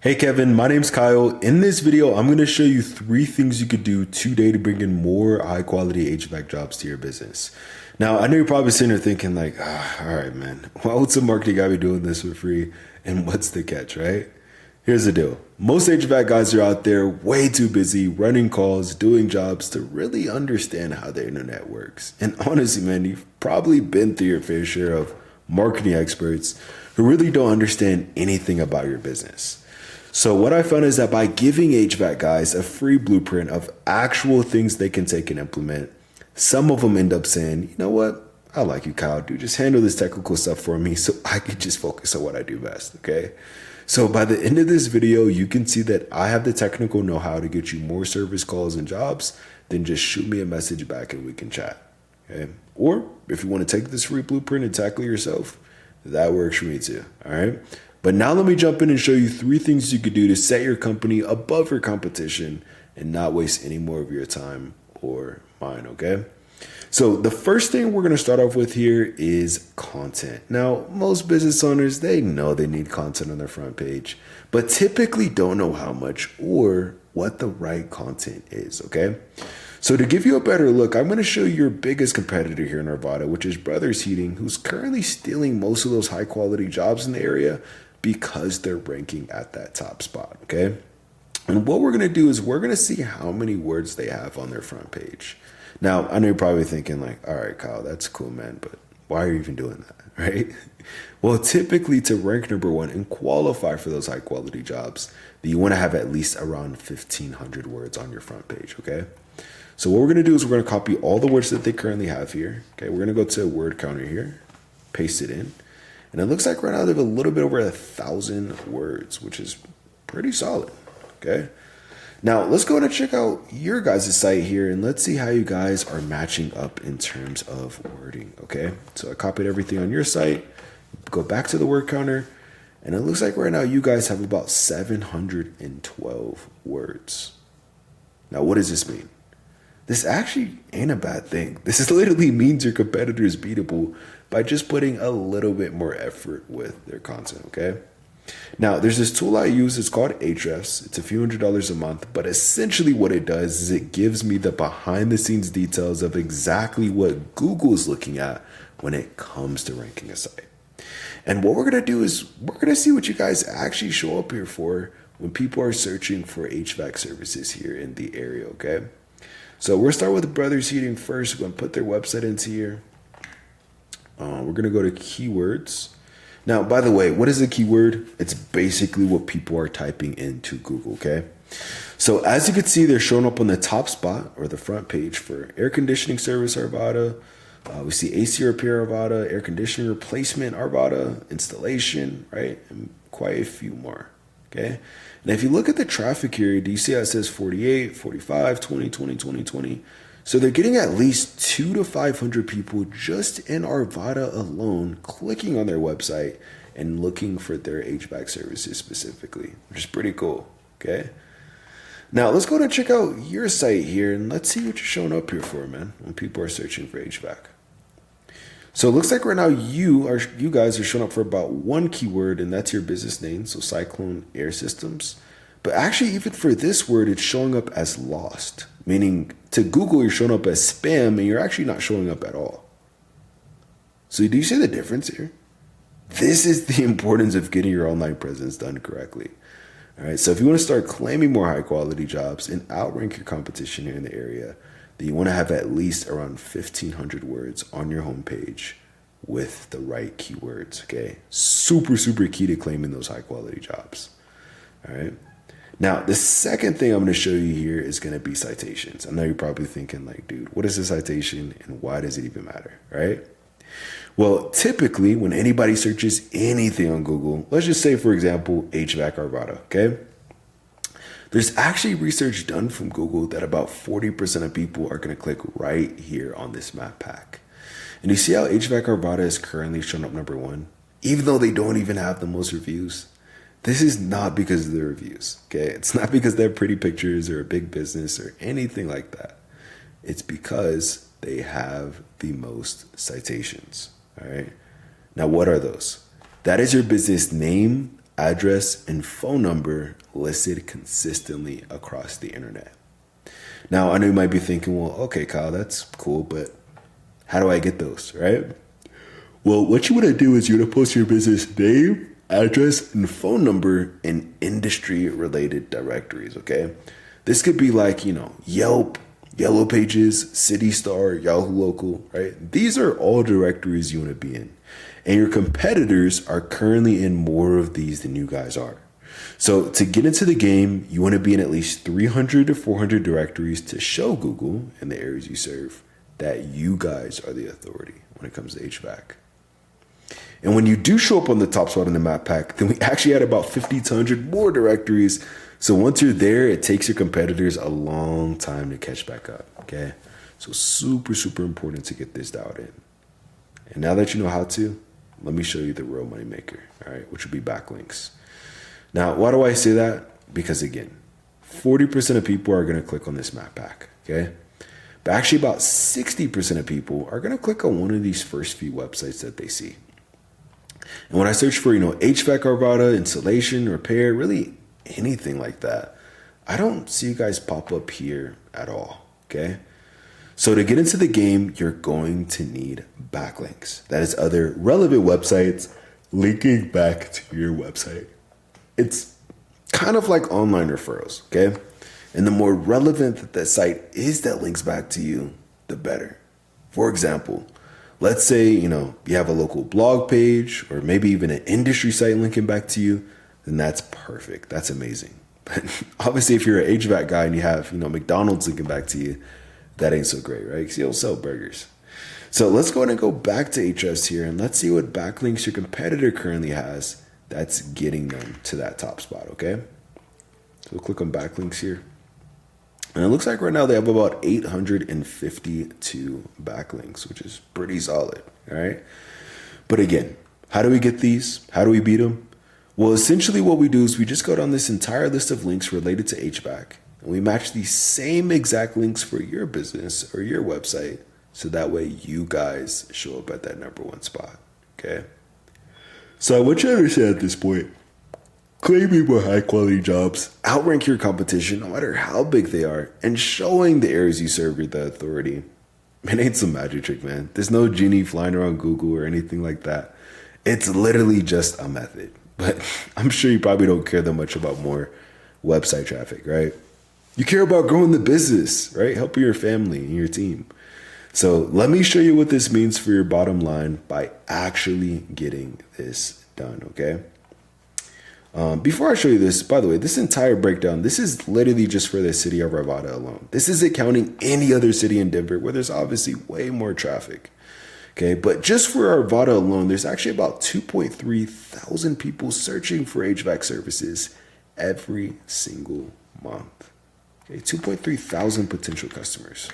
Hey Kevin, my name's Kyle. In this video, I'm going to show you 3 things you could do today to bring in more high quality HVAC jobs to your business. Now, I know you're probably sitting there thinking like, all right, man, why would some marketing guy be doing this for free? And what's the catch, right? Here's the deal. Most HVAC guys are out there way too busy running calls, doing jobs to really understand how the internet works. And honestly, man, you've probably been through your fair share of marketing experts who really don't understand anything about your business. So what I found is that by giving HVAC guys a free blueprint of actual things they can take and implement, some of them end up saying, you know what? I like you, Kyle. Dude, just handle this technical stuff for me so I can just focus on what I do best, okay? So by the end of this video, you can see that I have the technical know-how to get you more service calls and jobs. Then just shoot me a message back and we can chat, okay? Or if you want to take this free blueprint and tackle it yourself, that works for me too, all right? But now let me jump in and show you 3 things you could do to set your company above your competition and not waste any more of your time or mine, okay? So the first thing we're going to start off with here is content. Now, most business owners, they know they need content on their front page, but typically don't know how much or what the right content is, okay? So to give you a better look, I'm going to show you your biggest competitor here in Arvada, which is Brothers Heating, who's currently stealing most of those high quality jobs in the area because they're ranking at that top spot, okay? And what we're going to do is we're going to see how many words they have on their front page. Now, I know you're probably thinking like, all right, Kyle, that's cool, man, but why are you even doing that, right? Well, typically to rank #1 and qualify for those high quality jobs, you want to have at least around 1,500 words on your front page, okay? So what we're going to do is we're going to copy all the words that they currently have here, okay? We're going to go to a word counter here, paste it in. And it looks like right now they have a little bit over 1,000 words, which is pretty solid, okay? Now, let's go and check out your guys' site here, and let's see how you guys are matching up in terms of wording, okay? So I copied everything on your site, go back to the word counter, and it looks like right now you guys have about 712 words. Now, what does this mean? This actually ain't a bad thing. This literally means your competitor is beatable by just putting a little bit more effort with their content, okay? Now, there's this tool I use. It's called Ahrefs. It's a few $100s a month, but essentially what it does is it gives me the behind-the-scenes details of exactly what Google is looking at when it comes to ranking a site. And what we're going to do is we're going to see what you guys actually show up here for when people are searching for HVAC services here in the area, okay? So we're going to start with Brothers Heating first. We're going to put their website into here. We're going to go to keywords. Now, by the way, what is a keyword? It's basically what people are typing into Google, okay? So as you can see, they're showing up on the top spot or the front page for air conditioning service Arvada. We see AC repair Arvada, air conditioning replacement Arvada, installation, right? And quite a few more, okay? And if you look at the traffic here, do you see how it says 48, 45, 20, 20, 20, 20? So they're getting at least 200 to 500 people just in Arvada alone clicking on their website and looking for their HVAC services specifically, which is pretty cool, okay? Now let's go and check out your site here and let's see what you're showing up here for, man, when people are searching for HVAC. So it looks like right now you guys are showing up for about one keyword, and that's your business name, so Cyclone Air Systems. But actually, even for this word, it's showing up as lost, meaning to Google, you're showing up as spam, and you're actually not showing up at all. So do you see the difference here? This is the importance of getting your online presence done correctly. All right, so if you want to start claiming more high quality jobs and outrank your competition here in the area, then you want to have at least around 1,500 words on your homepage with the right keywords, okay? Super, super key to claiming those high quality jobs, all right? Now, the second thing I'm going to show you here is going to be citations. I know you're probably thinking like, dude, what is a citation and why does it even matter, right? Well, typically when anybody searches anything on Google, let's just say, for example, HVAC Arvada, okay? There's actually research done from Google that about 40% of people are going to click right here on this map pack. And you see how HVAC Arvada is currently showing up #1, even though they don't even have the most reviews? This is not because of the reviews, okay? It's not because they have pretty pictures or a big business or anything like that. It's because they have the most citations, all right? Now, what are those? That is your business name address, and phone number listed consistently across the internet. Now, I know you might be thinking, well, okay, Kyle, that's cool, but how do I get those, right? Well, what you want to do is you want to post your business name, address, and phone number in industry-related directories, okay? This could be like, Yelp, Yellow Pages, City Star, Yahoo Local, right? These are all directories you want to be in. And your competitors are currently in more of these than you guys are. So to get into the game, you want to be in at least 300 to 400 directories to show Google and the areas you serve that you guys are the authority when it comes to HVAC. And when you do show up on the top spot in the map pack, then we actually add about 50 to 100 more directories. So once you're there, it takes your competitors a long time to catch back up, okay? So super, super important to get this dialed in. And now that you know how to, let me show you the real money maker, all right, which would be backlinks. Now, why do I say that? Because again, 40% of people are going to click on this map pack, okay? But actually about 60% of people are going to click on one of these first few websites that they see. And when I search for, HVAC Arvada, installation, repair, really anything like that, I don't see you guys pop up here at all, okay? So to get into the game, you're going to need backlinks. That is other relevant websites linking back to your website. It's kind of like online referrals, okay? And the more relevant that the site is that links back to you, the better. For example, let's say, you have a local blog page or maybe even an industry site linking back to you, then that's perfect. That's amazing. But obviously, if you're an HVAC guy and you have, McDonald's linking back to you, that ain't so great, right? Because you don't sell burgers. So let's go ahead and go back to Ahrefs here and let's see what backlinks your competitor currently has that's getting them to that top spot, okay? So we'll click on backlinks here. And it looks like right now they have about 852 backlinks, which is pretty solid, all right? But again, how do we get these? How do we beat them? Well, essentially what we do is we just go down this entire list of links related to HVAC, and we match the same exact links for your business or your website, so that way you guys show up at that number one spot, okay? So I want you to understand at this point, claiming more high quality jobs, outrank your competition no matter how big they are, and showing the areas you serve you're the authority. It ain't some magic trick, man. There's no genie flying around Google or anything like that. It's literally just a method. But I'm sure you probably don't care that much about more website traffic, right? You care about growing the business, right? Helping your family and your team. So let me show you what this means for your bottom line by actually getting this done, okay? Before I show you this, by the way, this entire breakdown, this is literally just for the city of Arvada alone. This isn't counting any other city in Denver where there's obviously way more traffic. Okay, but just for Arvada alone, there's actually about 2.3 thousand people searching for HVAC services every single month. Okay, 2.3 thousand potential customers.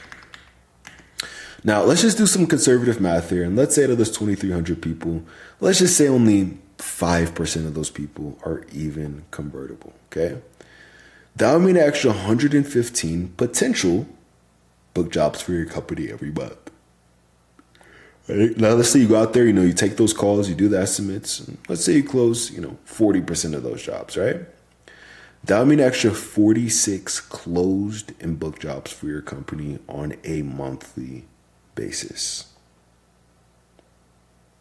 Now, let's just do some conservative math here. And let's say out of those 2,300 people, let's just say only 5% of those people are even convertible, okay? That would mean an extra 115 potential book jobs for your company every month. Right? Now, let's say you go out there, you take those calls, you do the estimates. Let's say you close, 40% of those jobs, right? That would mean an extra 46 closed and booked jobs for your company on a monthly basis.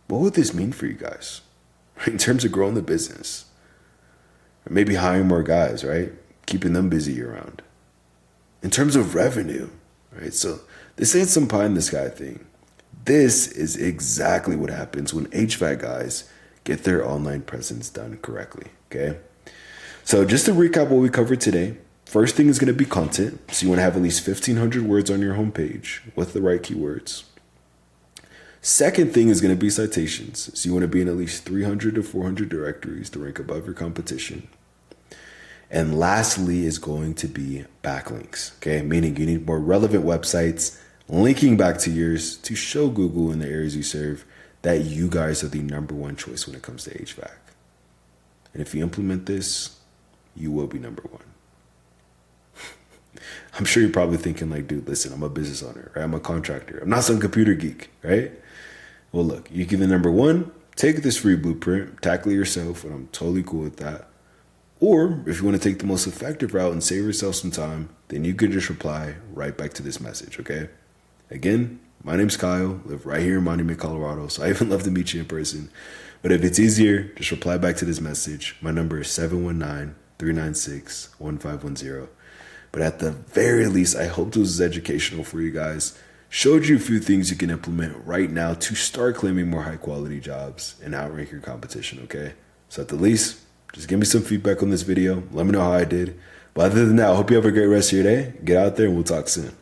What would this mean for you guys in terms of growing the business? Or maybe hiring more guys, right? Keeping them busy year round. In terms of revenue, right? So this ain't some pie in the sky thing. This is exactly what happens when HVAC guys get their online presence done correctly, okay? So just to recap what we covered today, first thing is going to be content. So you want to have at least 1,500 words on your homepage with the right keywords. Second thing is going to be citations. So you want to be in at least 300 to 400 directories to rank above your competition. And lastly is going to be backlinks, okay? Meaning you need more relevant websites linking back to yours to show Google in the areas you serve that you guys are the number one choice when it comes to HVAC. And if you implement this, you will be number one. I'm sure you're probably thinking like, dude, listen, I'm a business owner, right? I'm a contractor. I'm not some computer geek, right? Well, look, you get the number one, take this free blueprint, tackle it yourself, and I'm totally cool with that. Or if you want to take the most effective route and save yourself some time, then you could just reply right back to this message, okay? Again, my name's Kyle, live right here in Monument, Colorado, so I even love to meet you in person. But if it's easier, just reply back to this message. My number is 719-396-1510. But at the very least, I hope this was educational for you guys. Showed you a few things you can implement right now to start claiming more high quality jobs and outrank your competition, okay? So at the least, just give me some feedback on this video. Let me know how I did. But other than that, I hope you have a great rest of your day. Get out there and we'll talk soon.